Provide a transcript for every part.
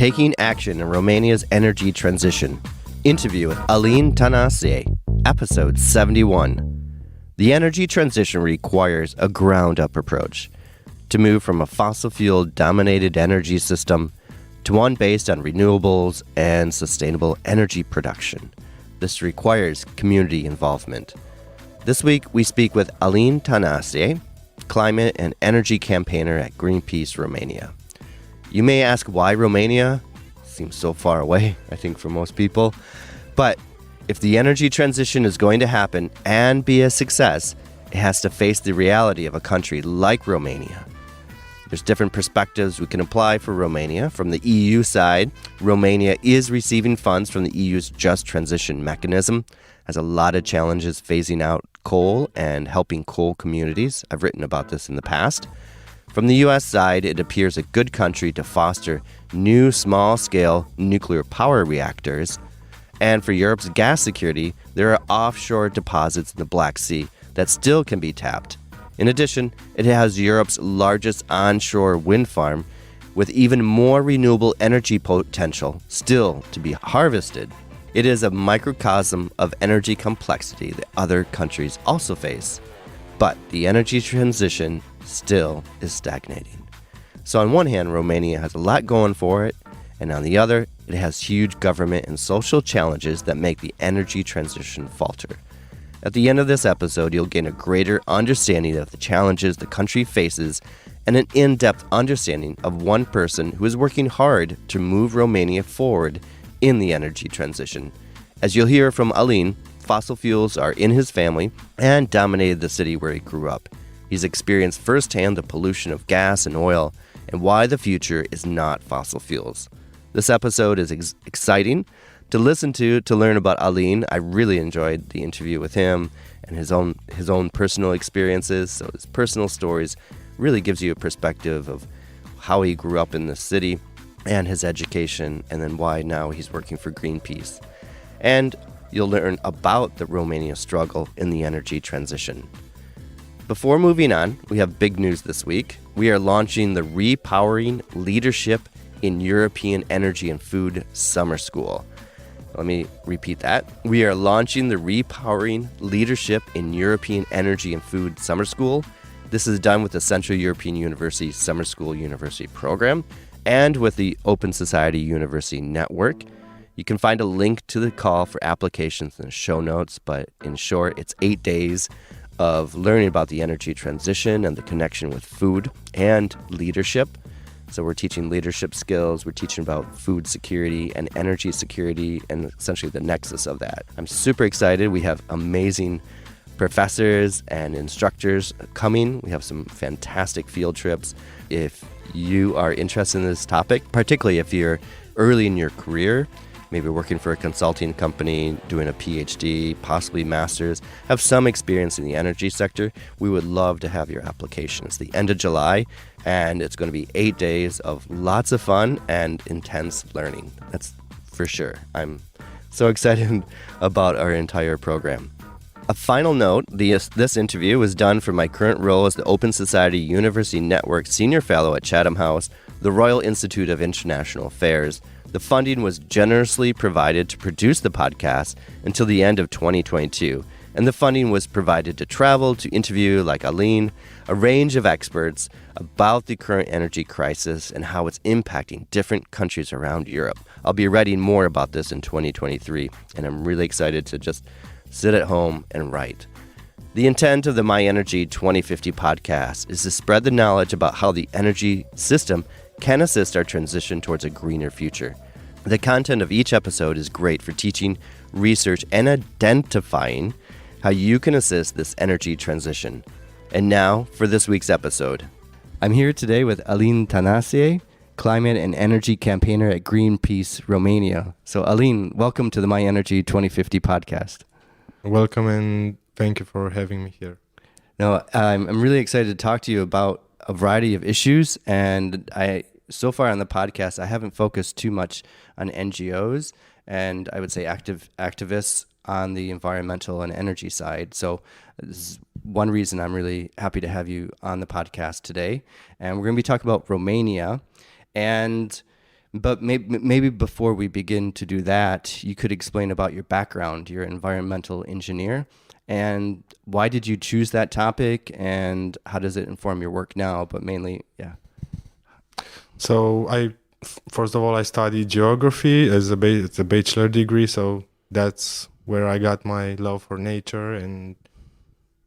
Taking Action in Romania's Energy Transition. Interview with Alin Tanase, Episode 71. The energy transition requires a ground-up approach to move from a fossil fuel-dominated energy system to one based on renewables and sustainable energy production. This requires community involvement. This week, we speak with Alin Tanase, climate and energy campaigner at Greenpeace Romania. You may ask why Romania? Seems so far away, I think, for most people. But if the energy transition is going to happen and be a success, it has to face the reality of a country like Romania. There's different perspectives we can apply for Romania. From the EU side, Romania is receiving funds from the EU's Just Transition Mechanism, has a lot of challenges phasing out coal and helping coal communities. I've written about this in the past. From the U.S. side, it appears a good country to foster new small-scale nuclear power reactors. And for Europe's gas security, there are offshore deposits in the Black Sea that still can be tapped. In addition, it has Europe's largest onshore wind farm with even more renewable energy potential still to be harvested. It is a microcosm of energy complexity that other countries also face. But the energy transition still is stagnating. So on one hand, Romania has a lot going for it, and on the other, it has huge government and social challenges that make the energy transition falter. At the end of this episode, you'll gain a greater understanding of the challenges the country faces and an in-depth understanding of one person who is working hard to move Romania forward in the energy transition. As you'll hear from Alin, fossil fuels are in his family and dominated the city where he grew up. He's experienced firsthand the pollution of gas and oil and why the future is not fossil fuels. This episode is exciting to listen to learn about Alin. I really enjoyed the interview with him and his own personal experiences. So his personal stories really gives you a perspective of how he grew up in the city and his education, and then why now he's working for Greenpeace. And you'll learn about the Romania struggle in the energy transition. Before moving on, we have big news this week. We are launching the Repowering Leadership in European Energy and Food Summer School. Let me repeat that. We are launching the Repowering Leadership in European Energy and Food Summer School. This is done with the Central European University Summer School University Program and with the Open Society University Network. You can find a link to the call for applications in the show notes, but in short, it's 8 days of learning about the energy transition and the connection with food and leadership. So we're teaching leadership skills, we're teaching about food security and energy security and essentially the nexus of that. I'm super excited. We have amazing professors and instructors coming. We have some fantastic field trips. If you are interested in this topic, particularly if you're early in your career, maybe working for a consulting company, doing a PhD, possibly master's, have some experience in the energy sector, we would love to have your application. It's the end of July, and it's going to be 8 days of lots of fun and intense learning. That's for sure. I'm so excited about our entire program. A final note, this interview was done for my current role as the Open Society University Network Senior Fellow at Chatham House, the Royal Institute of International Affairs. The funding was generously provided to produce the podcast until the end of 2022, and the funding was provided to travel to interview, like Alin, a range of experts about the current energy crisis and how it's impacting different countries around Europe. I'll be writing more about this in 2023, and I'm really excited to just sit at home and write. The intent of the My Energy 2050 podcast is to spread the knowledge about how the energy system can assist our transition towards a greener future. The content of each episode is great for teaching, research, and identifying how you can assist this energy transition. And now for this week's episode. I'm here today with Alin Tanase, climate and energy campaigner at Greenpeace Romania. So Alin, welcome to the My Energy 2050 podcast. Welcome, and thank you for having me here. No, I'm really excited to talk to you about a variety of issues, and so far on the podcast, I haven't focused too much on NGOs and I would say activists on the environmental and energy side. So this is one reason I'm really happy to have you on the podcast today. And we're going to be talking about Romania. And But maybe before we begin to do that, you could explain about your background. You're an environmental engineer. And why did you choose that topic and how does it inform your work now? But mainly, yeah. So first of all, I studied geography as it's a bachelor degree. So that's where I got my love for nature and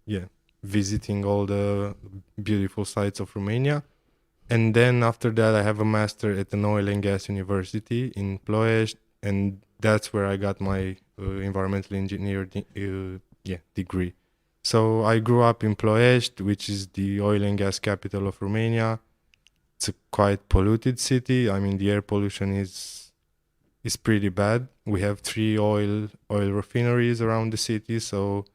yeah, visiting all the beautiful sites of Romania. And then after that, I have a master at an oil and gas university in Ploiești, and that's where I got my environmental engineer degree. So I grew up in Ploiești, which is the oil and gas capital of Romania. It's a quite polluted city. I mean, the air pollution is pretty bad. We have 3 oil refineries around the city, so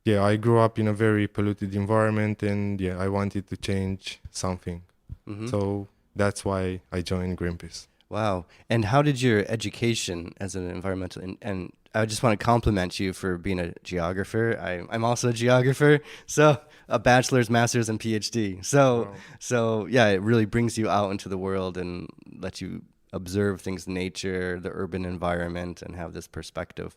yeah, I grew up in a very polluted environment, and yeah, I wanted to change something. Mm-hmm. So that's why I joined Greenpeace. Wow. And how did your education as an environmental, and I just want to compliment you for being a geographer. I'm also a geographer, so a bachelor's, master's, and PhD. So yeah, it really brings you out into the world and lets you observe things, nature, the urban environment, and have this perspective.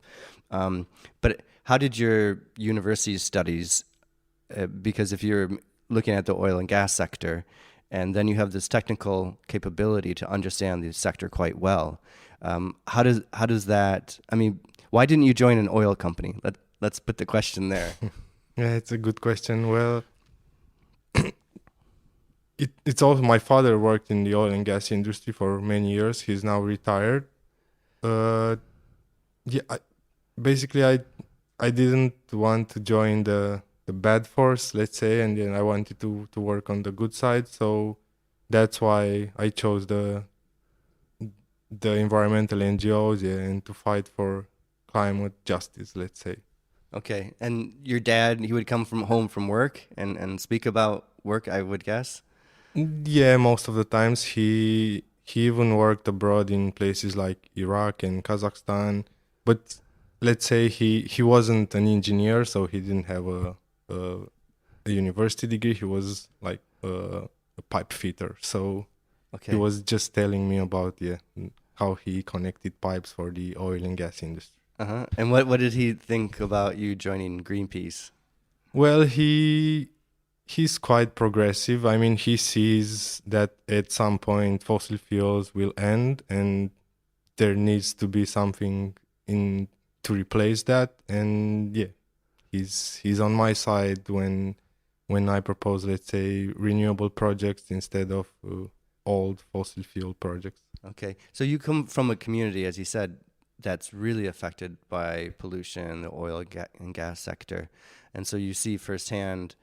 But how did your university studies, because if you're looking at the oil and gas sector, and then you have this technical capability to understand the sector quite well. How does that? I mean, why didn't you join an oil company? Let's put the question there. Yeah, it's a good question. Well, it's also my father worked in the oil and gas industry for many years. He's now retired. Yeah, I didn't want to join the bad force, let's say, and then I wanted to work on the good side. So that's why I chose the environmental NGOs, yeah, and to fight for climate justice, let's say. Okay, and your dad, he would come from home from work and speak about work, I would guess. Yeah, most of the times he even worked abroad in places like Iraq and Kazakhstan, but let's say he wasn't an engineer, so he didn't have a university degree. He was like a pipe fitter, so Okay. he was just telling me about how he connected pipes for the oil and gas industry. Uh-huh. And what did he think about you joining Greenpeace? Well, he's quite progressive. I mean, he sees that at some point fossil fuels will end and there needs to be something in to replace that. And yeah, he's on my side when I propose, let's say, renewable projects instead of old fossil fuel projects. Okay. So you come from a community, as you said, that's really affected by pollution, the oil and gas sector. And so you see firsthand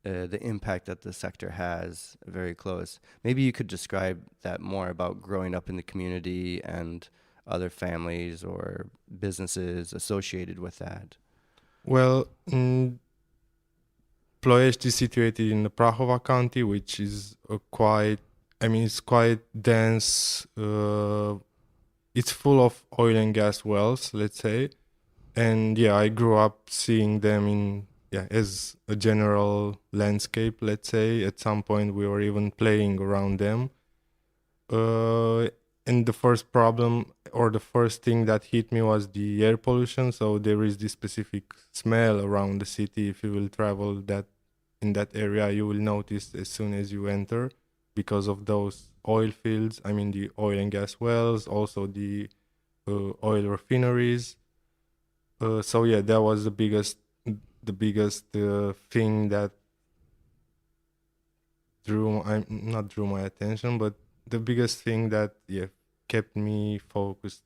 the impact that the sector has very close. Maybe you could describe that more about growing up in the community and other families or businesses associated with that. Well, Ploiești is situated in the Prahova County, which is it's quite dense. It's full of oil and gas wells, let's say. And yeah, I grew up seeing them as a general landscape, let's say. At some point, we were even playing around them. And the first problem or the first thing that hit me was the air pollution. So there is this specific smell around the city. If you will travel in that area, you will notice as soon as you enter because of those oil fields. I mean, the oil and gas wells, also the oil refineries. So yeah, that was the biggest thing that not drew my attention, but the biggest thing that kept me focused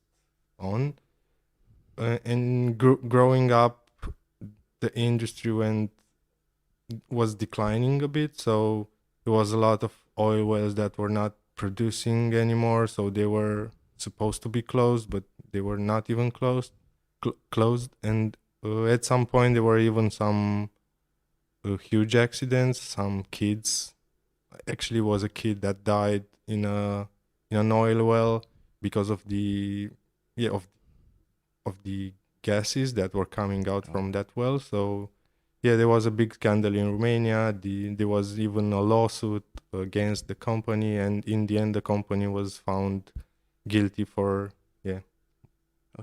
on. And growing up, the industry was declining a bit, so there was a lot of oil wells that were not producing anymore, so they were supposed to be closed, but they were not even closed. And at some point there were even some huge accidents. Some kids, actually was a kid that died in an oil well because of the of the gases that were coming out from that well. So yeah, there was a big scandal in Romania. There was even a lawsuit against the company, and in the end the company was found guilty for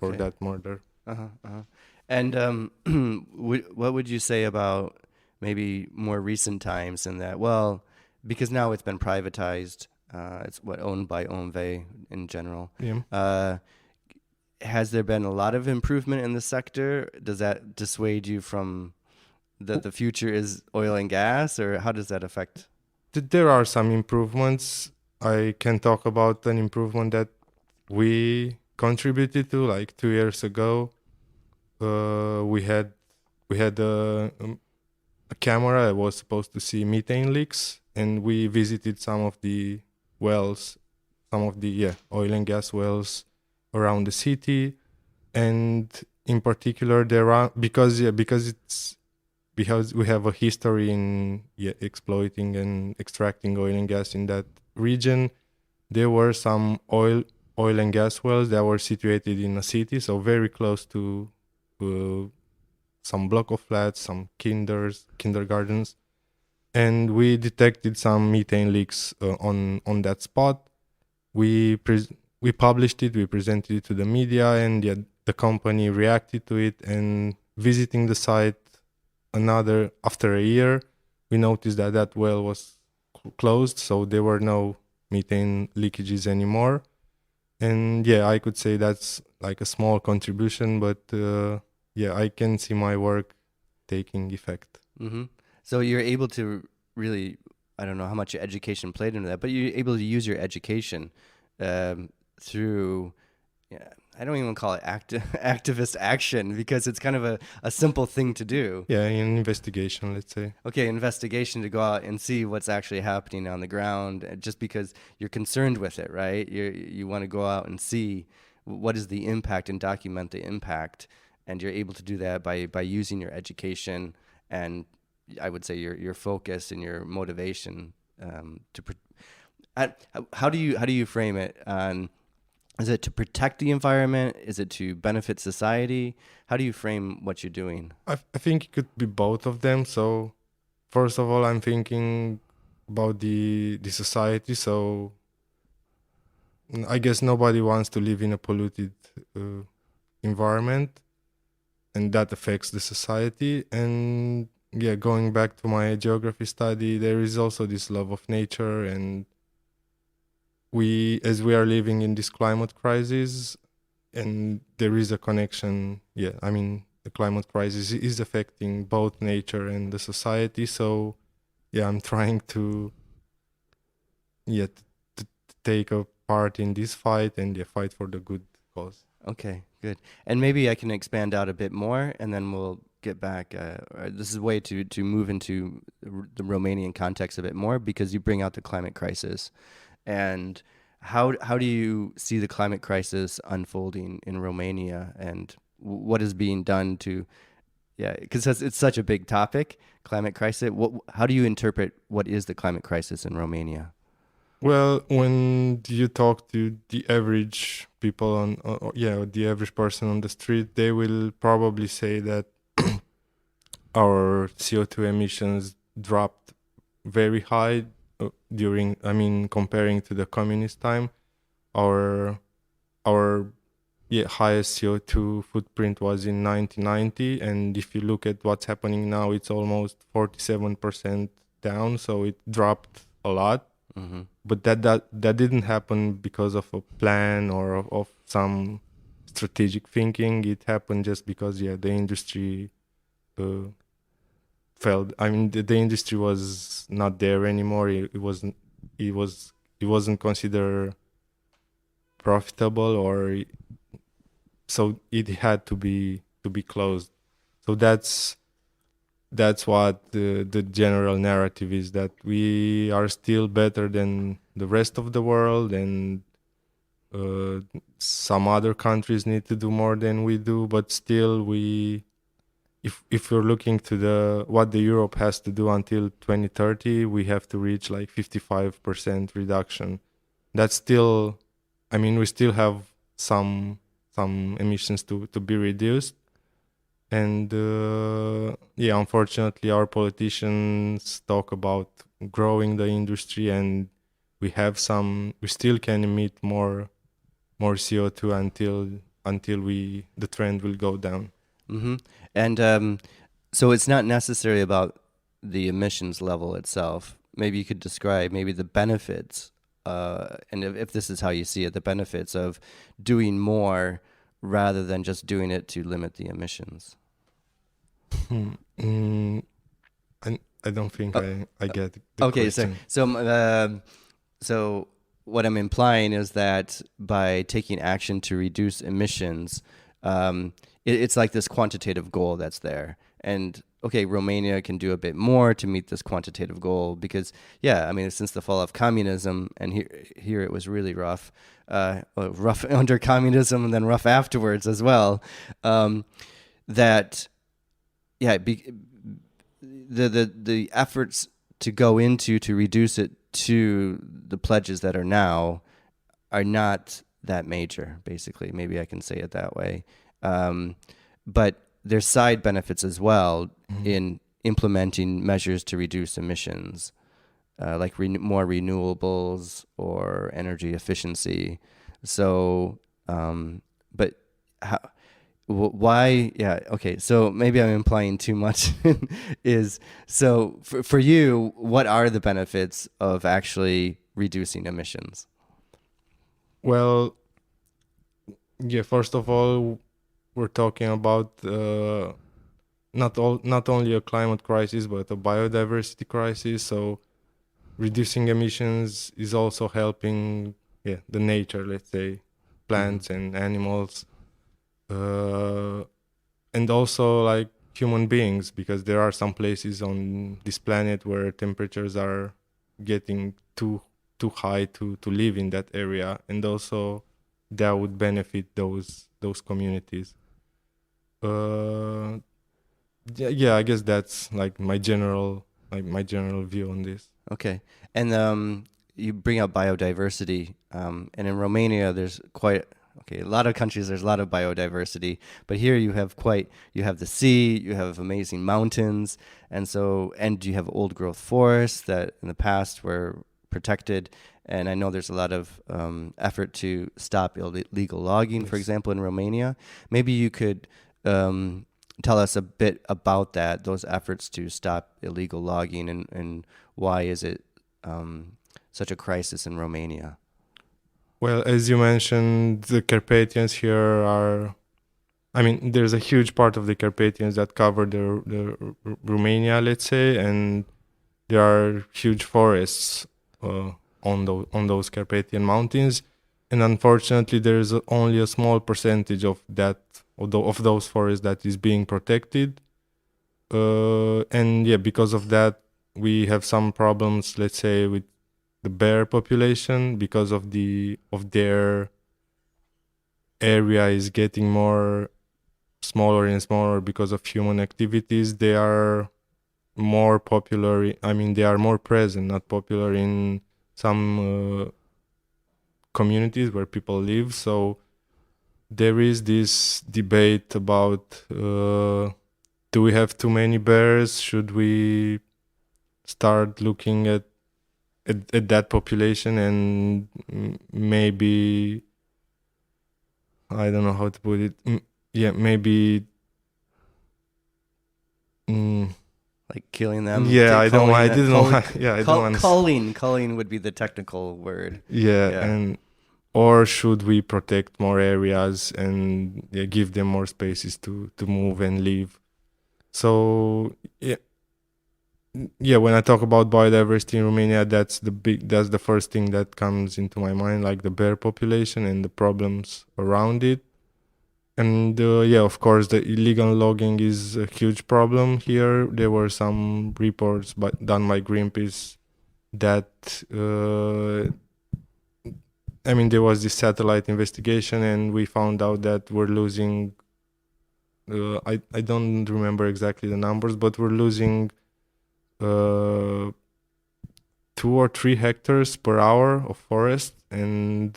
Okay. that murder. Uh-huh, uh-huh. And what would you say about maybe more recent times in that? Well, because now it's been privatized, it's what owned by OMV in general. Yeah. Uh, has there been a lot of improvement in the sector? Does that dissuade you from that the future is oil and gas, or how does that affect? There are some improvements. I can talk about an improvement that we contributed to like 2 years ago. We had a camera that was supposed to see methane leaks, and we visited some of the wells, some of the oil and gas wells around the city, and in particular there are because we have a history in exploiting and extracting oil and gas in that region. There were some oil and gas wells that were situated in a city, so very close to uh, some block of flats, some kindergartens, and we detected some methane leaks on that spot. We published it, we presented it to the media, and the company reacted to it. And visiting the site after a year, we noticed that that well was closed, so there were no methane leakages anymore. And I could say that's like a small contribution, but I can see my work taking effect. Mm-hmm. So you're able to really, I don't know how much your education played into that, but you're able to use your education through, yeah, I don't even call it activist action because it's kind of a simple thing to do. Yeah, an investigation, let's say. Okay, investigation to go out and see what's actually happening on the ground, just because you're concerned with it, right? You want to go out and see what is the impact and document the impact, and you're able to do that by using your education and I would say your focus and your motivation how do you frame it? Is it to protect the environment? Is it to benefit society? How do you frame what you're doing? I think it could be both of them. So first of all, I'm thinking about the society. So I guess nobody wants to live in a polluted environment, and that affects the society. And going back to my geography study, there is also this love of nature, and as we are living in this climate crisis, and there is a connection. I mean, the climate crisis is affecting both nature and the society. So I'm trying to take a part in this fight and fight for the good cause. Okay, good. And maybe I can expand out a bit more, and then we'll get back. This is a way to move into the Romanian context a bit more because you bring out the climate crisis. And how do you see the climate crisis unfolding in Romania, and what is being done to, because it's such a big topic, climate crisis. How do you interpret what is the climate crisis in Romania? Well, when you talk to the average people the average person on the street, they will probably say that our CO2 emissions dropped very high comparing to the communist time. Our highest CO2 footprint was in 1990, and if you look at what's happening now, it's almost 47% down, so it dropped a lot. Mm-hmm. But that didn't happen because of a plan or of some strategic thinking. It happened just because the industry failed. I mean, the industry was not there anymore. It wasn't considered profitable, so it had to be closed. So that's what the general narrative is, that we are still better than the rest of the world, and some other countries need to do more than we do, but still if we're looking to what the Europe has to do until 2030, we have to reach like 55% reduction. That's still, I mean, we still have some emissions to be reduced. And unfortunately, our politicians talk about growing the industry, and we still can emit more more CO2 until the trend will go down. Mm-hmm. And so it's not necessarily about the emissions level itself. Maybe you could describe maybe the benefits, and if this is how you see it, the benefits of doing more rather than just doing it to limit the emissions. Mm, I don't think I get the Okay, question. so what I'm implying is that by taking action to reduce emissions, it's like this quantitative goal that's there. And okay, Romania can do a bit more to meet this quantitative goal because, yeah, I mean, since the fall of communism, and here it was really rough, rough under communism and then rough afterwards as well. That, yeah, the efforts to go into to reduce it to the pledges that are now are not that major, basically. Maybe I can say it that way. But there's side benefits as well in implementing measures to reduce emissions, like more renewables or energy efficiency. So, but how? Why? Yeah. Okay. So maybe I'm implying too much. Is so for you, what are the benefits of actually reducing emissions? Well, yeah. First of all, we're talking about not only a climate crisis but a biodiversity crisis. So reducing emissions is also helping, the nature. Let's say plants and animals. And also like human beings, because there are some places on this planet where temperatures are getting too high to live in that area, and also that would benefit those communities. uh yeah, I guess that's like my general view on this. Okay. And you bring up biodiversity. And in Romania, there's a lot of countries, there's a lot of biodiversity. But here you have the sea, you have amazing mountains. And you have old growth forests that in the past were protected. And I know there's a lot of effort to stop illegal logging, for example, in Romania. Maybe you could tell us a bit about those efforts to stop illegal logging, and why is it such a crisis in Romania? Well, as you mentioned, the Carpathians here are, I mean, there's a huge part of the Carpathians that cover the Romania, let's say, and there are huge forests on those Carpathian mountains, and unfortunately, there's only a small percentage of those forests that is being protected, and yeah, because of that, we have some problems, let's say, with the bear population, because of their area is getting more smaller and smaller because of human activities. They are more popular. I mean, they are more present, not popular in some communities where people live. So there is this debate about do we have too many bears? Should we start looking at that population and maybe, I don't know how to put it. Yeah, maybe. Like killing them? Yeah, I don't. I didn't know. Yeah, I don't. Culling would be the technical word. Yeah, and or should we protect more areas and give them more spaces to move and live? So yeah, when I talk about biodiversity in Romania, that's the first thing that comes into my mind, like the bear population and the problems around it. And of course, the illegal logging is a huge problem here. There were some reports done by Greenpeace that, I mean, there was this satellite investigation, and we found out that we're losing, I don't remember exactly the numbers, but we're losing 2 or 3 hectares per hour of forest, and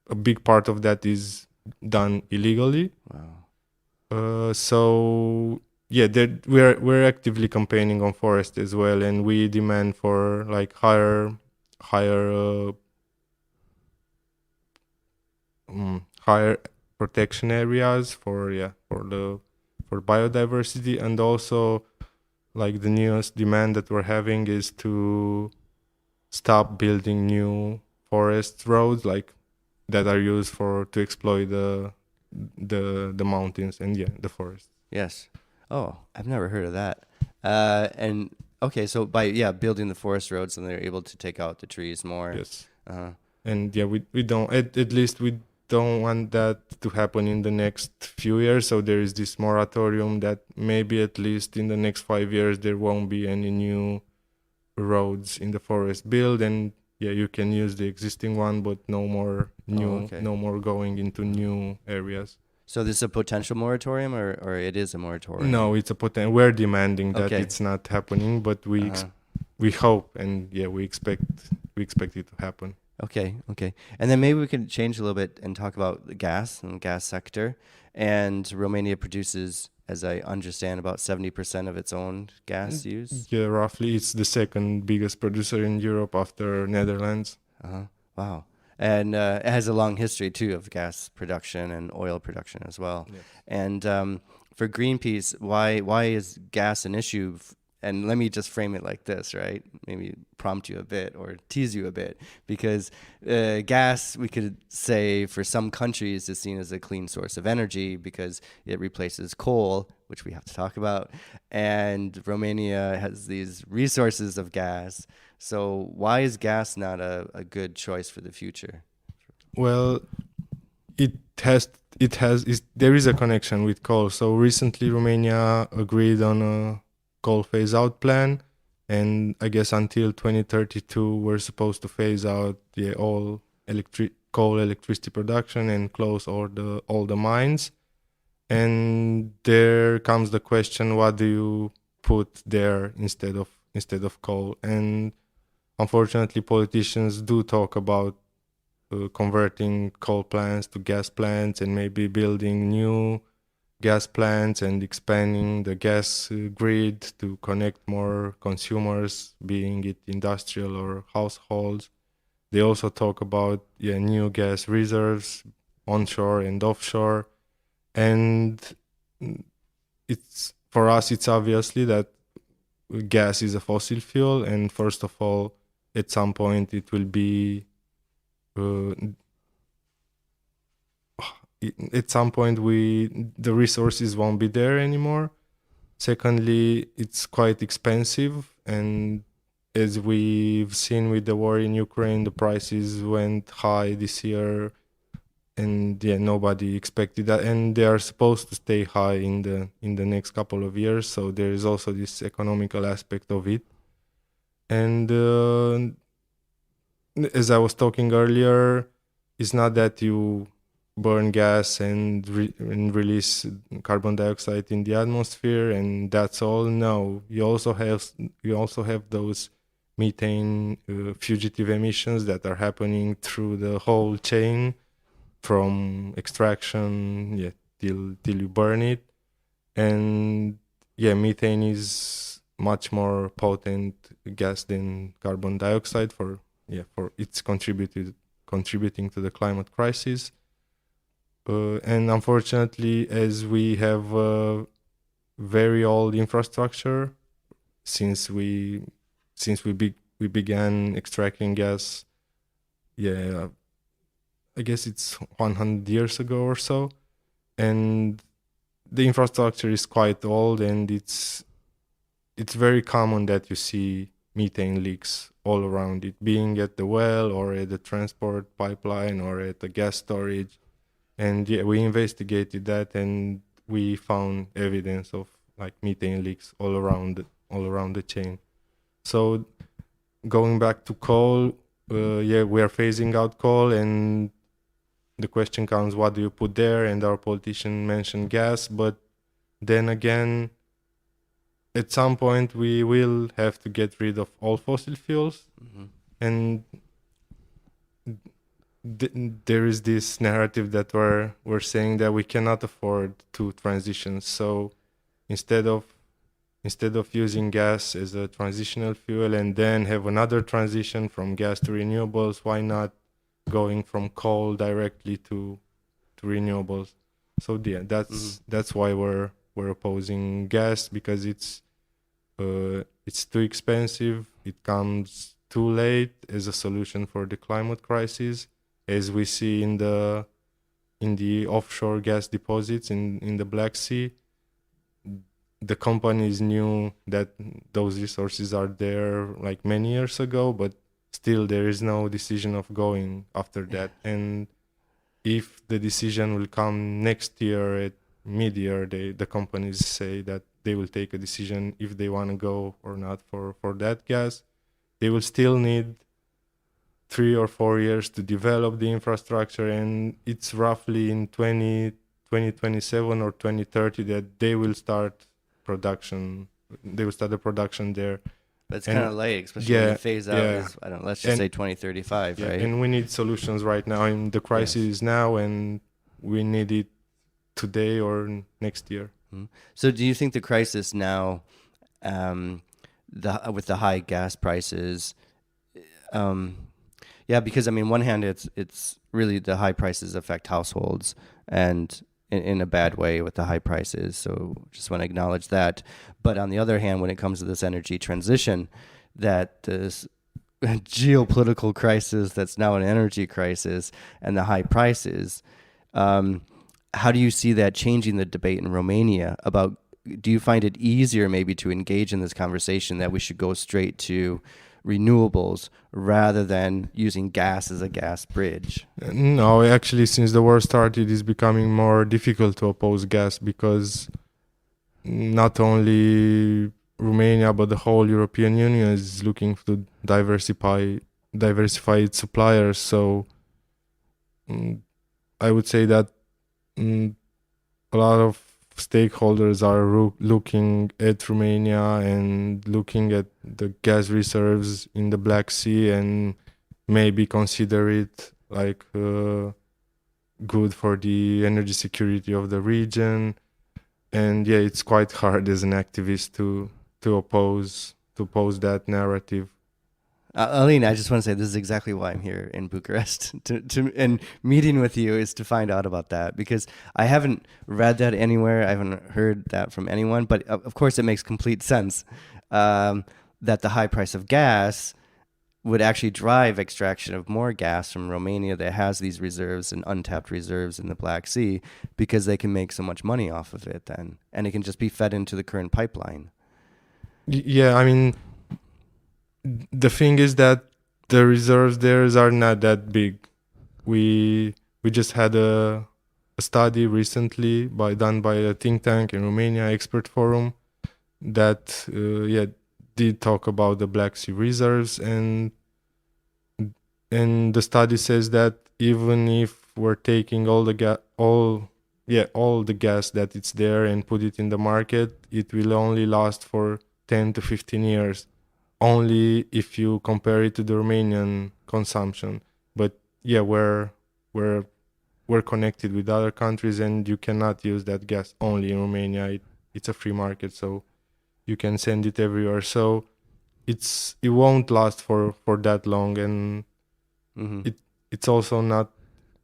a big part of that is done illegally. Wow. So yeah, we're actively campaigning on forest as well, and we demand for like higher higher protection areas for biodiversity, and also like the newest demand that we're having is to stop building new forest roads like that are used to exploit the mountains and the forest. Yes. Oh, I've never heard of that. And okay, so by building the forest roads, and they're able to take out the trees more. Yes. Uh, And we don't at least we don't want that to happen in the next few years. So there is this moratorium that maybe at least in the next 5 years there won't be any new roads in the forest built, and you can use the existing one, but no more new, okay. no more going into new areas. So this is a potential moratorium, or it is a moratorium? No, it's a potential. We're demanding that Okay. it's not happening, but we hope and we expect it to happen. Okay. And then maybe we could change a little bit and talk about the gas and gas sector. And Romania produces, as I understand, about 70% of its own gas use. Yeah, roughly. It's the second biggest producer in Europe after Netherlands. Wow. And it has a long history, too, of gas production and oil production as well. Yes. And for Greenpeace, why is gas an issue? And let me just frame it like this, right? Maybe prompt you a bit or tease you a bit, because gas, we could say for some countries is seen as a clean source of energy because it replaces coal, which we have to talk about. And Romania has these resources of gas. So why is gas not a good choice for the future? Well, there is a connection with coal. So recently Romania agreed on a coal phase out plan, and I guess until 2032 we're supposed to phase out all coal electricity production and close all the mines. And there comes the question, what do you put there instead of coal? And unfortunately politicians do talk about converting coal plants to gas plants and maybe building new gas plants and expanding the gas grid to connect more consumers, being it industrial or households. They also talk about new gas reserves, onshore and offshore. And for us, it's obviously that gas is a fossil fuel, and first of all, at some point it will be at some point the resources won't be there anymore. Secondly, it's quite expensive, and as we've seen with the war in Ukraine, the prices went high this year, and nobody expected that, and they are supposed to stay high in the next couple of years. So there is also this economical aspect of it. And as I was talking earlier, it's not that you burn gas and release carbon dioxide in the atmosphere and that's all. No, you also have those methane fugitive emissions that are happening through the whole chain, from extraction till you burn it. And methane is much more potent gas than carbon dioxide for it's contributing to the climate crisis. And unfortunately, as we have very old infrastructure, since we began extracting gas, I guess it's 100 years ago or so, and the infrastructure is quite old, and it's very common that you see methane leaks all around it, being at the well or at the transport pipeline or at the gas storage. And we investigated that, and we found evidence of like methane leaks all around the chain. So going back to coal, we are phasing out coal, and the question comes, what do you put there? And our politician mentioned gas, but then again, at some point we will have to get rid of all fossil fuels. Mm-hmm. And there is this narrative that we're saying that we cannot afford two transitions. So instead of using gas as a transitional fuel and then have another transition from gas to renewables, why not going from coal directly to to renewables. So yeah, that's why we're opposing gas, because it's too expensive. It comes too late as a solution for the climate crisis, as we see in the offshore gas deposits in the Black Sea. The companies knew that those resources are there like many years ago, but still there is no decision of going after that. And if the decision will come next year at mid-year, the companies say that they will take a decision if they want to go or not for that gas. They will still need 3 or 4 years to develop the infrastructure, and it's roughly in 2027 or 2030 that they will start production. They will start the production there. But it's kind of late, especially when the phase out is, I don't know, let's just say 2035, right? And we need solutions right now. And the crisis is now, and we need it today or next year. Mm-hmm. So do you think the crisis now, with the high gas prices, because I mean, one hand, it's really the high prices affect households and in a bad way with the high prices. So just want to acknowledge that. But on the other hand, when it comes to this energy transition, that this geopolitical crisis that's now an energy crisis and the high prices, how do you see that changing the debate in Romania about, do you find it easier maybe to engage in this conversation that we should go straight to renewables rather than using gas as a gas bridge? No, actually, since the war started, it's becoming more difficult to oppose gas, because not only Romania but the whole European Union is looking to diversify its suppliers. So I would say that a lot of stakeholders are looking at Romania and looking at the gas reserves in the Black Sea, and maybe consider it like good for the energy security of the region. And yeah, it's quite hard as an activist to oppose that narrative. Alin, I just want to say this is exactly why I'm here in Bucharest and meeting with you is to find out about that, because I haven't read that anywhere. I haven't heard that from anyone, but of course it makes complete sense that the high price of gas would actually drive extraction of more gas from Romania that has these reserves and untapped reserves in the Black Sea, because they can make so much money off of it then, and it can just be fed into the current pipeline. Yeah, I mean, the thing is that the reserves there are not that big. We just had a study recently done by a think tank in Romania, Expert Forum, that did talk about the Black Sea reserves, and the study says that even if we're taking all the gas that it's there and put it in the market, it will only last for 10 to 15 years. Only if you compare it to the Romanian consumption. But yeah, we're connected with other countries, and you cannot use that gas only in Romania. It's a free market, so you can send it everywhere. So it won't last for that long, and it's also not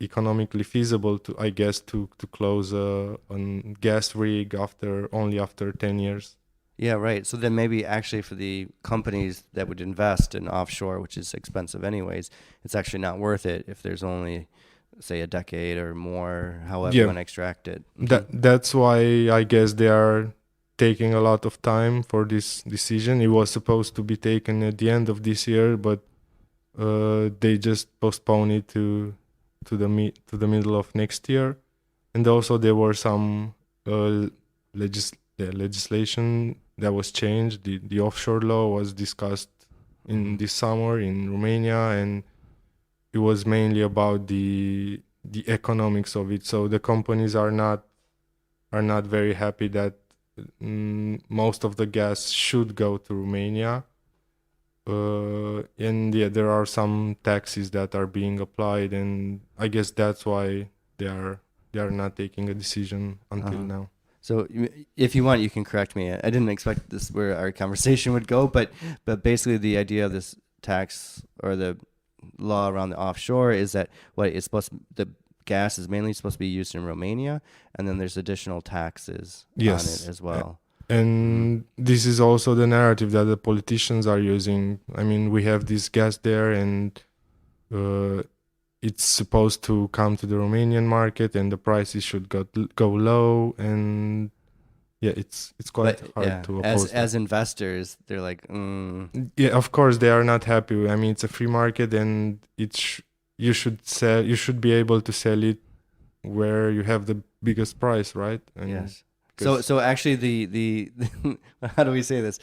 economically feasible to close a gas rig after 10 years. Yeah, right. So then maybe actually for the companies that would invest in offshore, which is expensive anyways, it's actually not worth it if there's only, say, a decade or more, however you want to extract it. That's why I guess they are taking a lot of time for this decision. It was supposed to be taken at the end of this year, but they just postponed it to the middle of next year. And also there were some legislation that was changed. The offshore law was discussed in this summer in Romania, and it was mainly about the economics of it. So the companies are not very happy that most of the gas should go to Romania. And yeah, there are some taxes that are being applied, and I guess that's why they are not taking a decision until now. So if you want, you can correct me. I didn't expect this where our conversation would go, but basically the idea of this tax or the law around the offshore is that the gas is mainly supposed to be used in Romania, and then there's additional taxes on Yes. it as well. And this is also the narrative that the politicians are using. I mean, we have this gas there, and it's supposed to come to the Romanian market, and the prices should go low. And yeah, it's quite But hard yeah, to oppose as investors, they're like, yeah, of course they are not happy. I mean, it's a free market, and you should sell. You should be able to sell it where you have the biggest price, right? And yes. because- So actually, the how do we say this?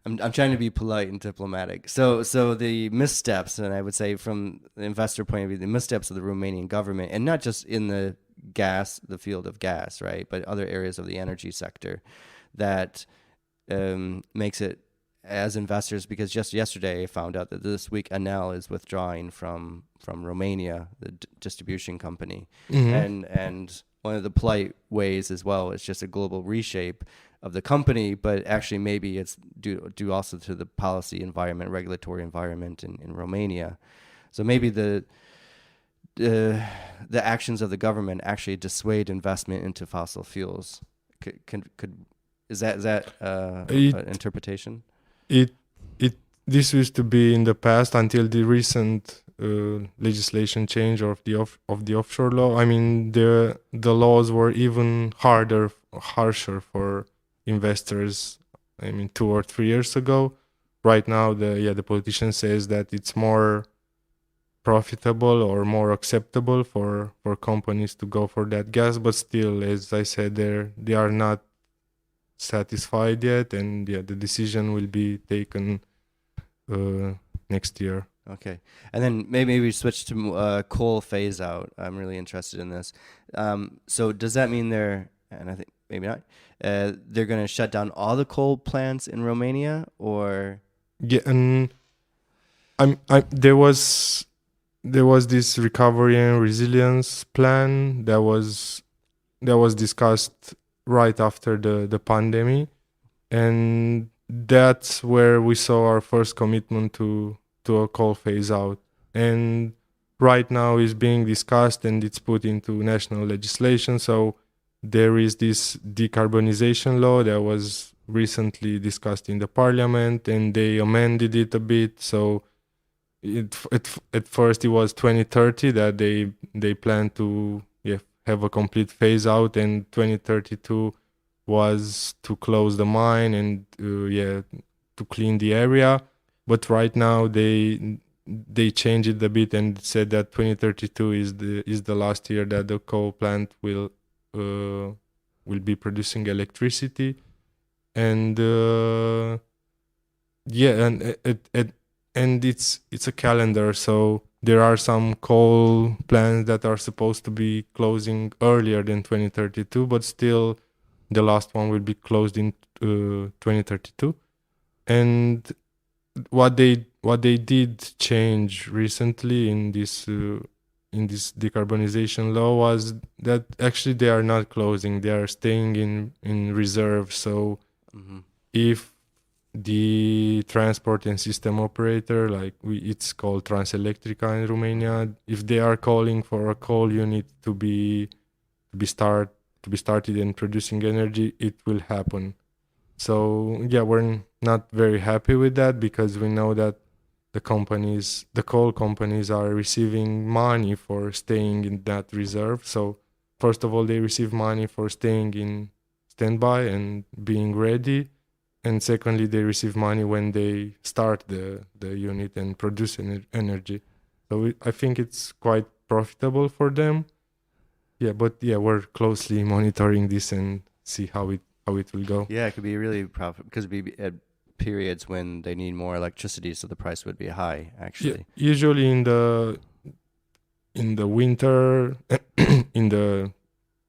I'm trying to be polite and diplomatic. So the missteps, and I would say from the investor point of view, the missteps of the Romanian government, and not just in the field of gas, right, but other areas of the energy sector, that makes it, as investors, because just yesterday I found out that this week Enel is withdrawing from Romania, the distribution company, and one of the polite ways as well is just a global reshape of the company, but actually maybe it's due also to the policy environment, regulatory environment in Romania. So maybe the actions of the government actually dissuade investment into fossil fuels. Could is that an interpretation? This used to be in the past until the recent legislation change of the offshore law. I mean, the laws were even harsher for investors. I mean, 2 or 3 years ago. Right now, the politician says that it's more profitable or more acceptable for companies to go for that gas, but still, as I said, they are not satisfied yet, and the decision will be taken next year. Okay, and then maybe we switch to coal phase out. I'm really interested in this. So does that mean and I think maybe not, they're going to shut down all the coal plants in Romania, or? Yeah, and there was this recovery and resilience plan that was discussed right after the pandemic, and that's where we saw our first commitment to a coal phase out. And right now is being discussed, and it's put into national legislation. So there is this decarbonization law that was recently discussed in the parliament, and they amended it a bit. So at first it was 2030 that they plan to have a complete phase out, and 2032 was to close the mine and to clean the area. But right now they changed it a bit and said that 2032 is the last year that the coal plant will be producing electricity. And and it's a calendar, so there are some coal plants that are supposed to be closing earlier than 2032, but still the last one will be closed in 2032. And what they did change recently in this decarbonization law was that actually they are not closing, they are staying in reserve. So if the transport and system operator, it's called Transelectrica in Romania, if they are calling for a coal unit to be started and producing energy, it will happen. So we're not very happy with that, because we know that the coal companies are receiving money for staying in that reserve. So first of all, they receive money for staying in standby and being ready. And secondly, they receive money when they start the unit and produce energy. So I think it's quite profitable for them. We're closely monitoring this and see how it will go. Yeah, it could be really profitable, because it'd be at periods when they need more electricity, so the price would be high, actually. Yeah, usually in the winter,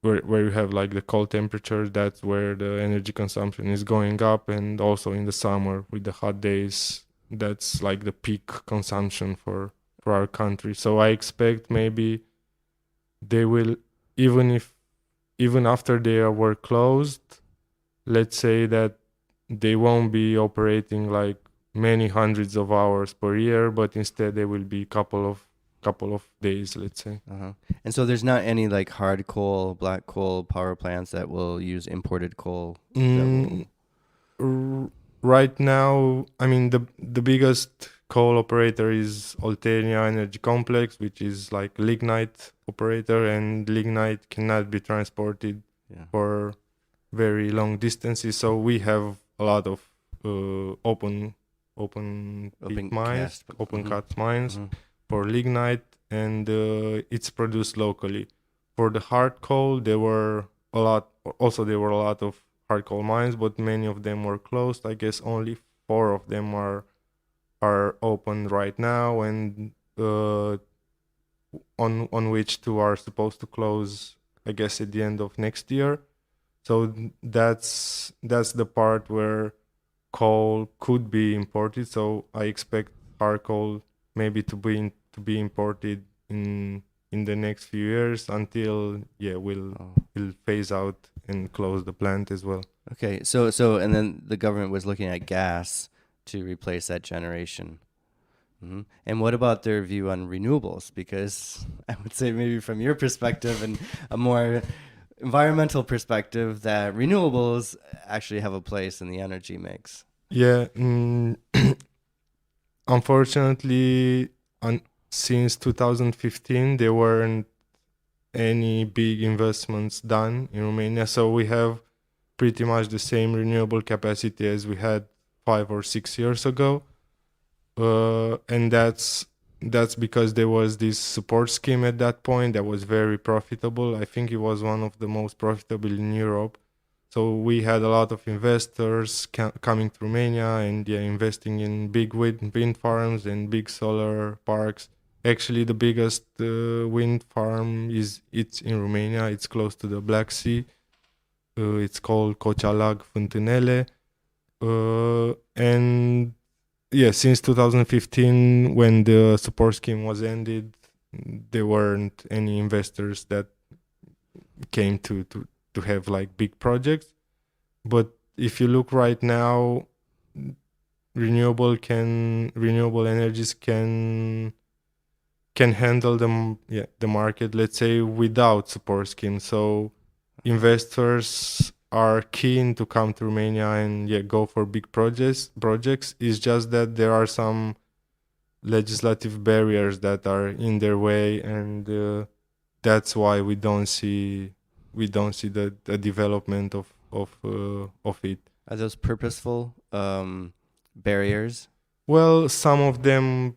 where you have the cold temperatures, that's where the energy consumption is going up, and also in the summer with the hot days, that's the peak consumption for our country. So I expect maybe they will, even after they were closed, let's say that they won't be operating many hundreds of hours per year, but instead they will be a couple of couple of days, let's say. Uh-huh. And so there's not any like hard coal, black coal power plants that will use imported coal that will... R- right now, I mean, the biggest coal operator is Oltenia Energy Complex, which is like lignite operator, and lignite cannot be transported Yeah. for very long distances. So we have a lot of open pit mines, open cut mines for lignite, and it's produced locally. For the hard coal, there were a lot. Also, there were a lot of hard coal mines, but many of them were closed. I guess only 4 of them are open right now, and on which 2 are supposed to close, I guess, at the end of next year. So that's the part where coal could be imported. So I expect hard coal maybe to be imported in the next few years until we'll phase out and close the plant as well. Okay, so and then the government was looking at gas to replace that generation. And what about their view on renewables? Because I would say maybe from your perspective and a more environmental perspective, that renewables actually have a place in the energy mix. Yeah, unfortunately, since 2015, there weren't any big investments done in Romania. So we have pretty much the same renewable capacity as we had 5 or 6 years ago. And that's because there was this support scheme at that point that was very profitable. I think it was one of the most profitable in Europe. So we had a lot of investors coming to Romania and investing in big wind farms and big solar parks. Actually, the biggest wind farm it's in Romania. It's close to the Black Sea. It's called Cochalag Fântânele. And since 2015, when the support scheme was ended, there weren't any investors that came to have like big projects. But if you look right now, renewable energies can handle the market, let's say, without support scheme. So investors are keen to come to Romania and go for big projects. It's just that there are some legislative barriers that are in their way, and that's why we don't see the development of it. Are those purposeful barriers? Well, some of them,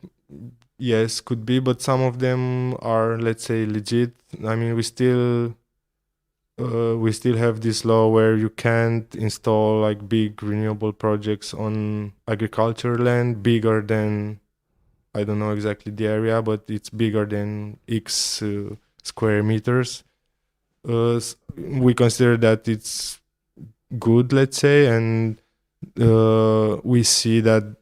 yes, could be, but some of them are, let's say, legit. I mean, we still have this law where you can't install like big renewable projects on agricultural land bigger than, I don't know exactly the area, but it's bigger than X square meters. We consider that it's good, let's say, and we see that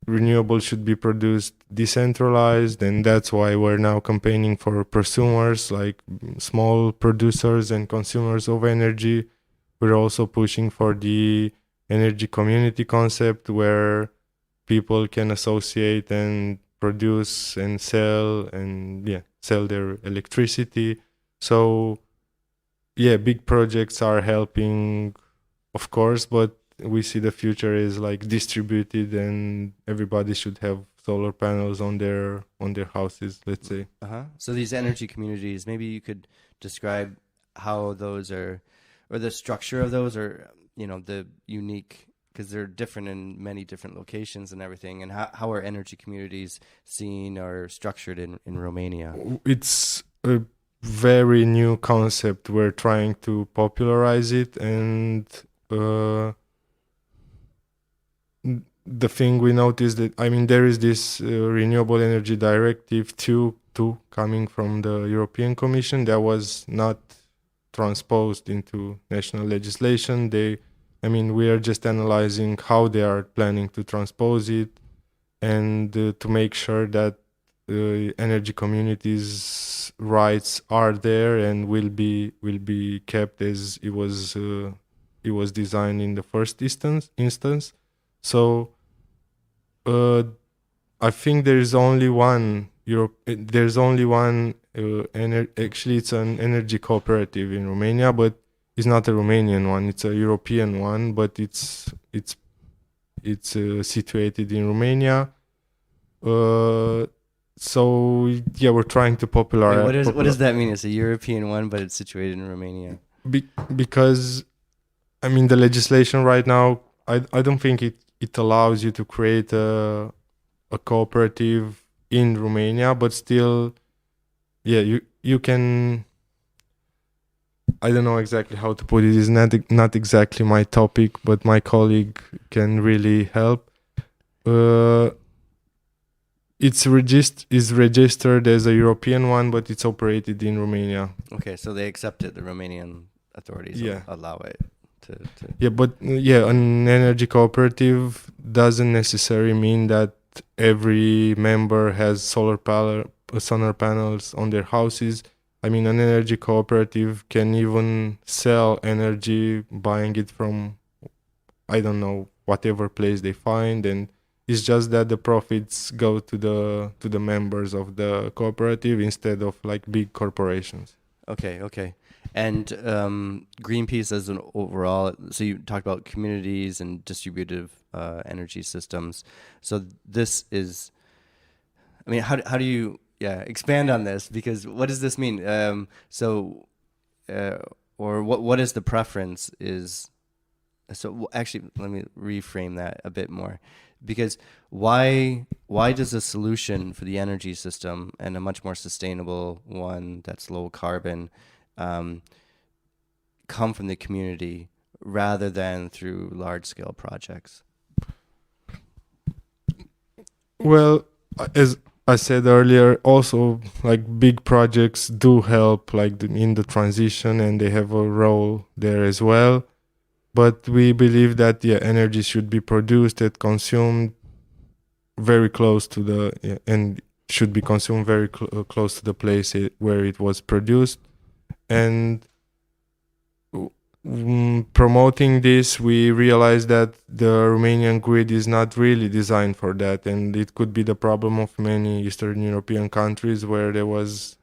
renewables should be produced decentralized, and that's why we're now campaigning for prosumers, like small producers and consumers of energy. We're also pushing for the energy community concept, where people can associate and produce and sell their electricity. So big projects are helping, of course, but we see the future is like distributed, and everybody should have solar panels on their houses, let's say. So these energy communities, maybe you could describe how those are, or the structure of those, or the unique, because they're different in many different locations and everything, and how are energy communities seen or structured in Romania? It's a very new concept. We're trying to popularize it, and the thing we noticed that, I mean, there is this renewable energy directive 2 coming from the European Commission that was not transposed into national legislation. We are just analyzing how they are planning to transpose it, and to make sure that energy communities' rights are there and will be kept as it was designed in the first instance. So I think there is only one Europe. There's only one. Actually, it's an energy cooperative in Romania, but it's not a Romanian one. It's a European one, but it's situated in Romania. So yeah, we're trying to Wait, what does that mean? It's a European one, but it's situated in Romania. Because I mean the legislation right now, I don't think it allows you to create a cooperative in Romania, but still, yeah, you can. I don't know exactly how to put it. It's not exactly my topic, but my colleague can really help. It's is registered as a European one, but it's operated in Romania. Okay, so they accept it. The Romanian authorities allow it to. Yeah, but an energy cooperative doesn't necessarily mean that every member has solar panels on their houses. I mean, an energy cooperative can even sell energy, buying it from, I don't know, whatever place they find, and it's just that the profits go to the members of the cooperative instead of like big corporations. Okay. And Greenpeace as an overall, so you talked about communities and distributive energy systems. So this is, I mean, how do you expand on this? Because what does this mean? Or what is the preference is, so actually, let me reframe that a bit more. Because why does a solution for the energy system and a much more sustainable one that's low carbon come from the community rather than through large scale projects? Well, as I said earlier, also like big projects do help like in the transition, and they have a role there as well. But we believe that energy should be produced and consumed very close to and should be consumed very close to the place where it was produced. And promoting this, we realized that the Romanian grid is not really designed for that, and it could be the problem of many Eastern European countries where it was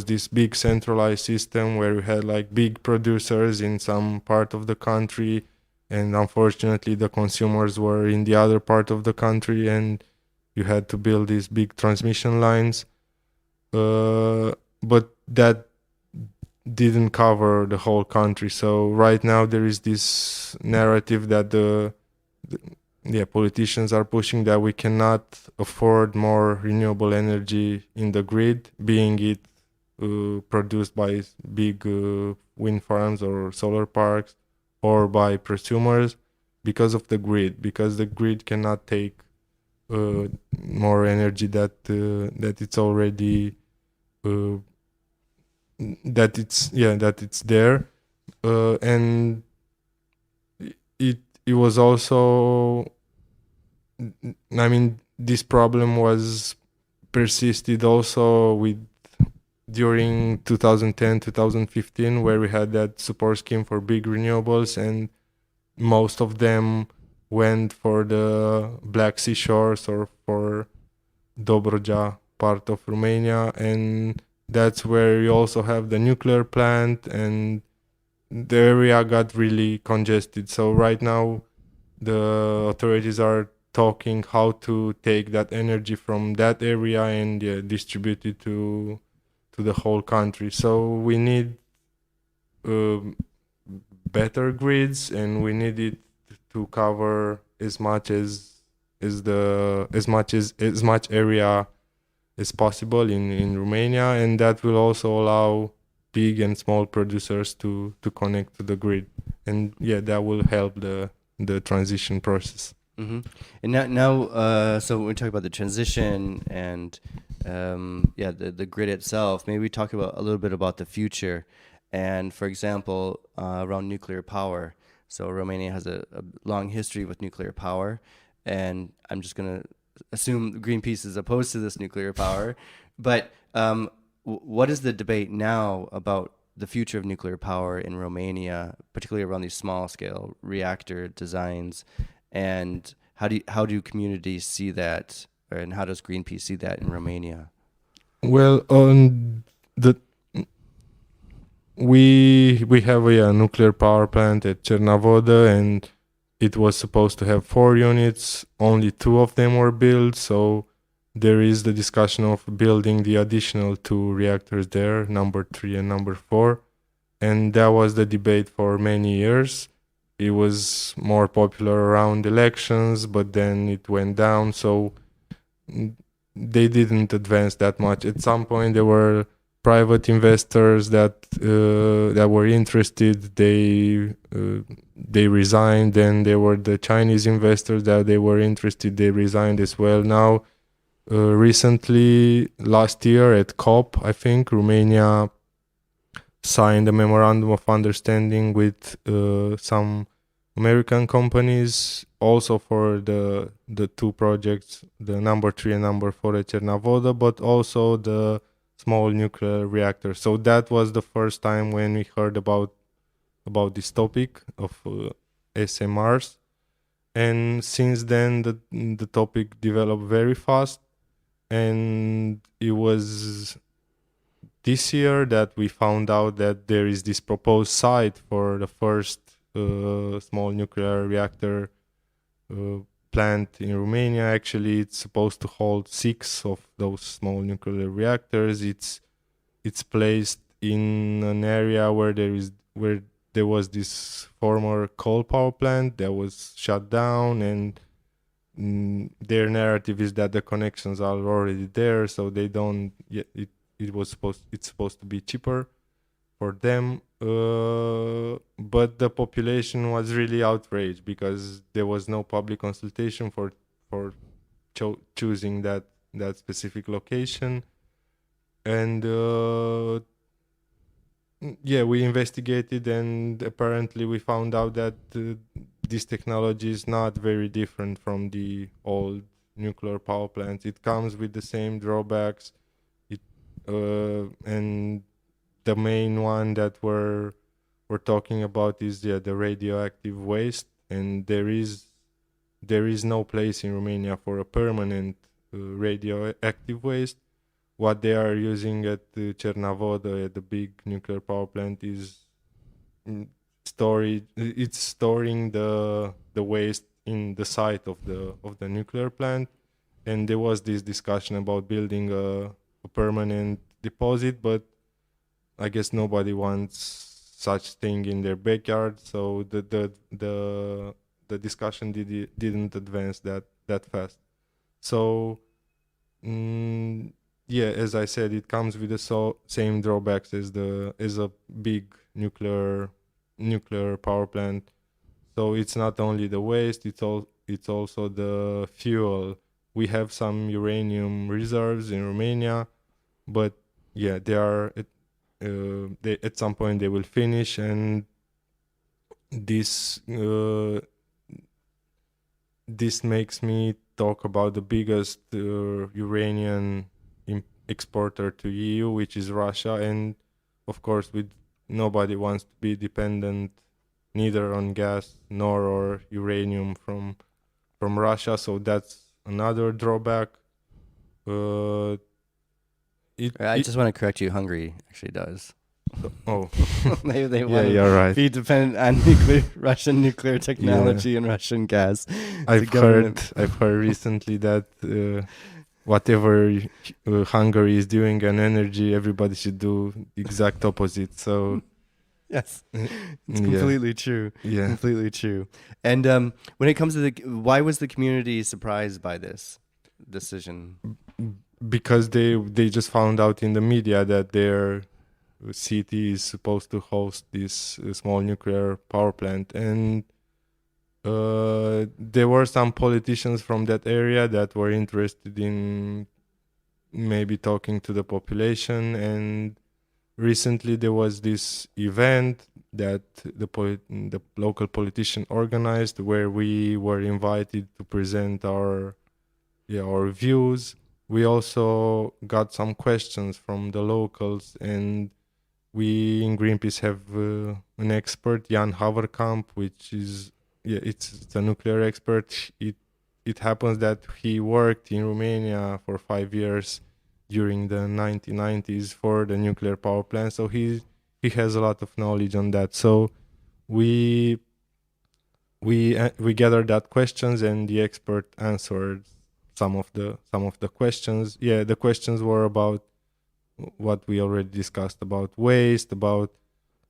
this big centralized system where we had like big producers in some part of the country, and unfortunately the consumers were in the other part of the country, and you had to build these big transmission lines. But that didn't cover the whole country. So right now there is this narrative that the politicians are pushing that we cannot afford more renewable energy in the grid, being it produced by big wind farms or solar parks or by prosumers, because of the grid, because the grid cannot take more energy that it's already that it's there, and it was also, I mean, this problem was persisted also during 2010 2015, where we had that support scheme for big renewables, and most of them went for the Black Sea shores or for Dobrogea part of Romania, and that's where you also have the nuclear plant, and the area got really congested. So right now the authorities are talking how to take that energy from that area and distribute it to the whole country. So we need better grids, and we need it to cover as much area as possible in Romania, and that will also allow big and small producers to connect to the grid, and that will help the transition process. Mm-hmm. And now, so when we talk about the transition and the grid itself, maybe we talk about a little bit about the future, and for example, around nuclear power. So Romania has a long history with nuclear power, and I'm just gonna assume Greenpeace is opposed to this nuclear power, but what is the debate now about the future of nuclear power in Romania, particularly around these small-scale reactor designs, and how do communities see that, and how does Greenpeace see that in Romania? Well, on the we have a nuclear power plant at Chernavoda, and it was supposed to have 4 units. Only 2 of them were built, so there is the discussion of building the additional 2 reactors there, number 3 and number 4. And that was the debate for many years. It was more popular around elections, but then it went down, so they didn't advance that much. At some point, there were private investors that were interested. They resigned. Then there were the Chinese investors that they were interested. They resigned as well. Now, recently, last year at COP, I think Romania signed a memorandum of understanding with some American companies, also for the 2 projects, the number 3 and number 4 at Chernavoda, but also the small nuclear reactor. So that was the first time when we heard about this topic of SMRs, and since then the topic developed very fast, and it was this year that we found out that there is this proposed site for the first small nuclear reactor plant in Romania. Actually, it's supposed to hold 6 of those small nuclear reactors. It's placed in an area where there was this former coal power plant that was shut down, and their narrative is that the connections are already there, so they don't. It's supposed to be cheaper for them, but the population was really outraged because there was no public consultation for choosing that specific location. And we investigated, and apparently we found out that this technology is not very different from the old nuclear power plants. It comes with the same drawbacks. And the main one that we're talking about is the radioactive waste, and there is no place in Romania for a permanent radioactive waste. What they are using at Cernavoda, at the big nuclear power plant, is storing the waste in the site of the nuclear plant. And there was this discussion about building a permanent deposit, but I guess nobody wants such thing in their backyard, so the discussion didn't advance that fast. So as I said, it comes with the same drawbacks as a big nuclear power plant. So it's not only the waste; it's also the fuel. We have some uranium reserves in Romania, but they are at some point they will finish, and this makes me talk about the biggest uranium exporter to EU, which is Russia. And of course, nobody wants to be dependent neither on gas or uranium from Russia, so that's another drawback. I just want to correct you. Hungary actually does. Oh, they want you're right. to be dependent on Russian nuclear technology and Russian gas. I've heard recently that whatever Hungary is doing on energy, everybody should do the exact opposite. So yes, it's completely true. Yeah, completely true. And when it comes to why was the community surprised by this decision? Because they just found out in the media that their city is supposed to host this small nuclear power plant, and there were some politicians from that area that were interested in maybe talking to the population. And recently there was this event that the local politician organized, where we were invited to present our views. We also got some questions from the locals, and we in Greenpeace have an expert, Jan Haverkamp, which is it's a nuclear expert. It happens that he worked in Romania for 5 years during the 1990s for the nuclear power plant. So he has a lot of knowledge on that. So we gathered that questions, and the expert answered some of the questions. Yeah, the questions were about what we already discussed about waste, about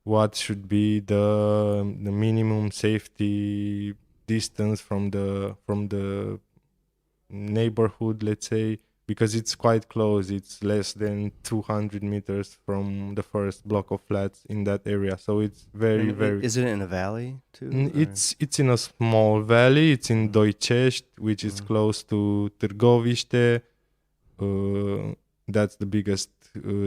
what should be the minimum safety distance from the neighborhood, let's say, because it's quite close. It's less than 200 meters from the first block of flats in that area. So it's very, very... Is it in a valley too? It's in a small valley. It's in Doicești, which is close to Târgoviște. That's the biggest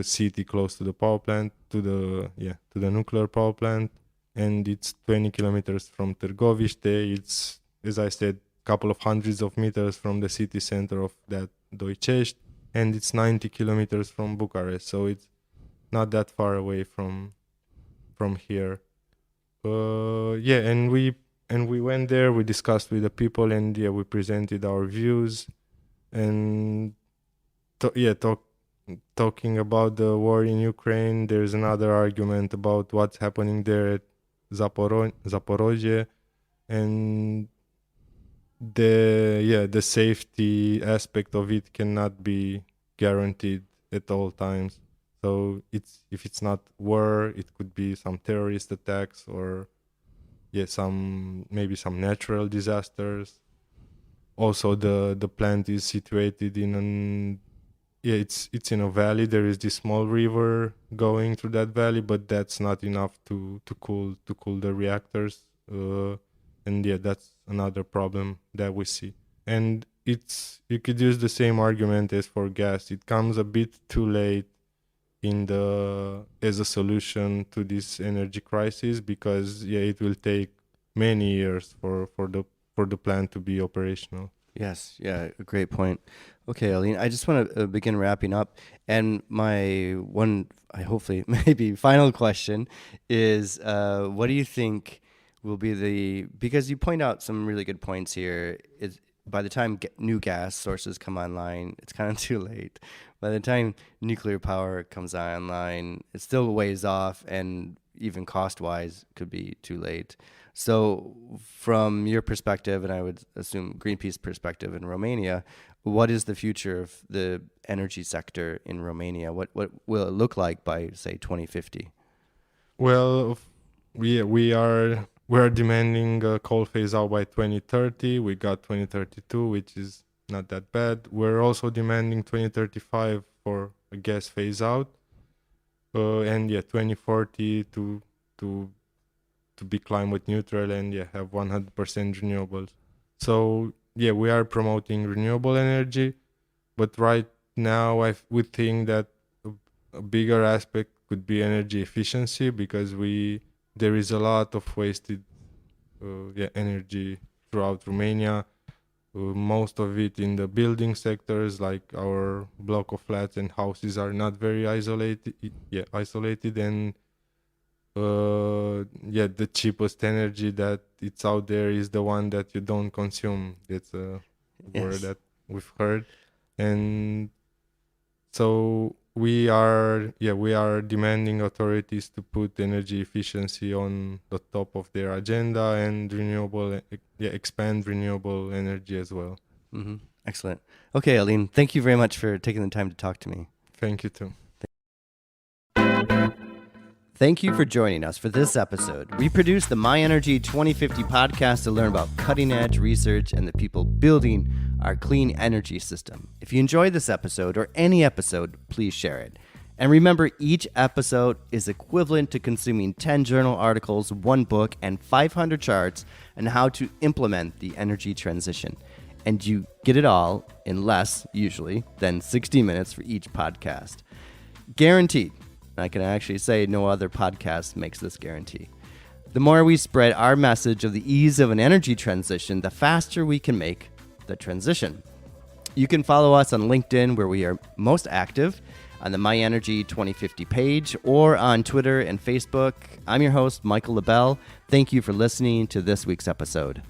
city close to the power plant, to the nuclear power plant. And it's 20 kilometers from Târgoviște. It's, as I said, couple of hundreds of meters from the city center of that Doicești, and it's 90 kilometers from Bucharest, so it's not that far away from here. And we went there, we discussed with the people, and we presented our views, and talking about the war in Ukraine. There's another argument about what's happening there at Zaporozhye, and the safety aspect of it cannot be guaranteed at all times. So if it's not war, it could be some terrorist attacks, or maybe some natural disasters. Also, the plant is situated in it's in a valley. There is this small river going through that valley, but that's not enough to cool the reactors. And that's another problem that we see. And you could use the same argument as for gas. It comes a bit too late as a solution to this energy crisis, because it will take many years for the plant to be operational. Yes, a great point. Okay, Alin, I just want to begin wrapping up, and my hopefully maybe final question is, what do you think will be because you point out some really good points here, is by the time new gas sources come online, it's kind of too late. By the time nuclear power comes online, it's still a ways off, and even cost-wise could be too late. So from your perspective, and I would assume Greenpeace perspective in Romania, what is the future of the energy sector in Romania? What will it look like by, say, 2050? Well, we're demanding a coal phase out by 2030. We got 2032, which is not that bad. We're also demanding 2035 for a gas phase out, and 2040 to be climate neutral and have 100% renewables. So we are promoting renewable energy, but right now I would think that a bigger aspect could be energy efficiency, because there is a lot of wasted energy throughout Romania. Most of it in the building sectors, like our block of flats and houses, are not very isolated, and the cheapest energy that it's out there is the one that you don't consume. It's a word that we've heard, and so we are demanding authorities to put energy efficiency on the top of their agenda, and expand renewable energy as well. Mm-hmm. Excellent. Okay, Alin, thank you very much for taking the time to talk to me. Thank you too. Thank you for joining us for this episode. We produce the My Energy 2050 podcast to learn about cutting-edge research and the people building our clean energy system. If you enjoyed this episode or any episode, please share it. And remember, each episode is equivalent to consuming 10 journal articles, 1 book, and 500 charts on how to implement the energy transition. And you get it all in less, usually, than 60 minutes for each podcast. Guaranteed. I can actually say no other podcast makes this guarantee. The more we spread our message of the ease of an energy transition, the faster we can make the transition. You can follow us on LinkedIn, where we are most active, on the My Energy 2050 page, or on Twitter and Facebook. I'm your host, Michael LaBelle. Thank you for listening to this week's episode.